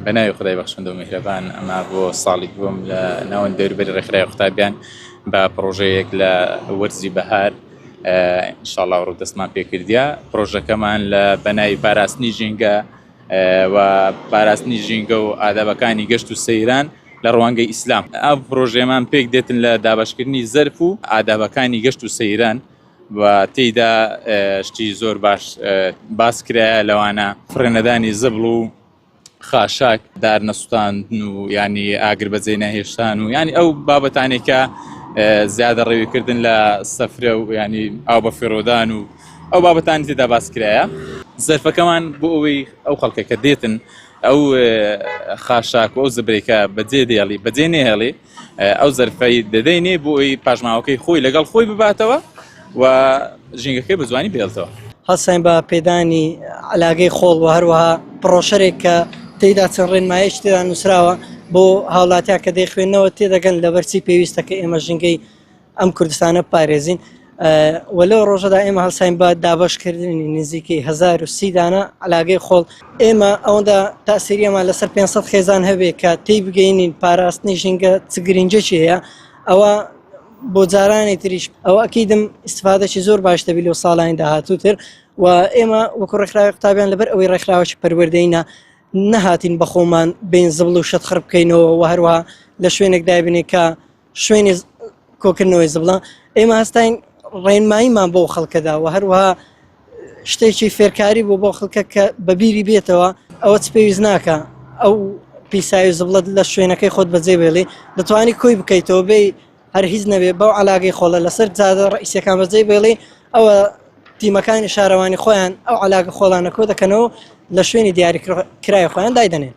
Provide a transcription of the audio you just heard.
بەناوی خدای بەخشندە و میهرەبان ئەمە بۆ ساڵی دووەم لە ناوەند دەوروبەری ڕێکخراوی قوتابیان بە پرۆژەیەک لە وەرزی بەهار ئینشاڵڵا ڕوو دەستمان پێکردیا. پرۆژەکەمان لە بەناوی پاراستنی ژینگە و پاراستنی ژینگە و ئادابەکانی گەشت و سەیران لە ڕوانگەی ئیسلام. ئەو پرۆژەمان پێک دێتن لە دابەشکردنی زەرف و ئادابەکانی گەشت و سەیران و تێیدا شتی زۆر باش باس کرایە لەوانە فرێنەدانی زبڵ و خاشاک دار نەسووتاندن و ینی ئاگر بەجێ نەهێشتان و ینی ئەو بابەتانێکە زیادە ڕێویکردن لە سەفرە و ینی ئاو بە فێڕۆدان و ئەو بابەتانی تێدا باس کرایە. زەرفەکەمان بۆ ئەوەی ئەو خەڵکەکە دێتن ئەو خاشاک و ئەو زبرێکە بەجێ دێڵی بەجێ نێهێڵێ ئەو زەرفەی دەدەینێ بۆ ئەوی پاژماوەکەی خۆی لەگەڵ خۆی بباتەوە و ژینگەکەی بە جوانی بێڵتەوە. هەڵساین بە پێدانی علاگەی خۆڵ و هەروەها پرۆشەرێک کە تێیدا چەند ڕێنمایش تێدا نووسراوە بۆ هاوڵاتیا کە دەیخوێنەوە تێدەگەن لە بەرچی پێویستەکە ئێمە ژینگەی ئەم کوردستانە پارێزین. وەلەو ڕۆژەدا ئێمە هەڵساین بە دابەشکردنی نزیکەی 1030 دانە علاگەی خۆڵ. ئێمە ئەوەندا تاسیریەمان لەسەر 500 خێزان هەبێ کە تێی بگەینین پاراستنی ژینگە چ گرنگجێکی هەیە. ئەوە بۆ جارانی تریش ئەوە ئەکیدم ئیسفادەی زۆر باش دەبی لە ساڵانی داهاتووتر و ئێمە وەکو ڕێکخراوی قوتابیان لەبەر ئەوەی ڕێکخراوەی پەروەردەیە نەهاتین بە خۆمان بین زبڵ و شەتخڕ بکەینەوە و هەروەها لە شوێنێک دابینێ کە شوێنی کۆکردنەوەی زبڵە. ئێمە هەستین ڕێنماییمان بۆ خەڵکەدا و هەروەها شتێکی فێرکاری بۆ خەڵکە کە بەبیری بێتەوە ئەوە چ پێویست ناکە ئەو پیسایی زبڵت لە شوێنەکەی خۆت بەجێ بێڵێ دەتوانی کۆی بکەیتەوە بێ هەر هیچ نەبێ بەو علاگەی خۆڵە لەسەر جادە ڕئیسەکان بەجێ بێڵێ ئەوە تیمەکانی شارەوانی خۆیان ئەو علاگە خۆڵانە کۆ دەکەنەوە لە شوێنی دیاریکرای خۆیان دایدەنێن.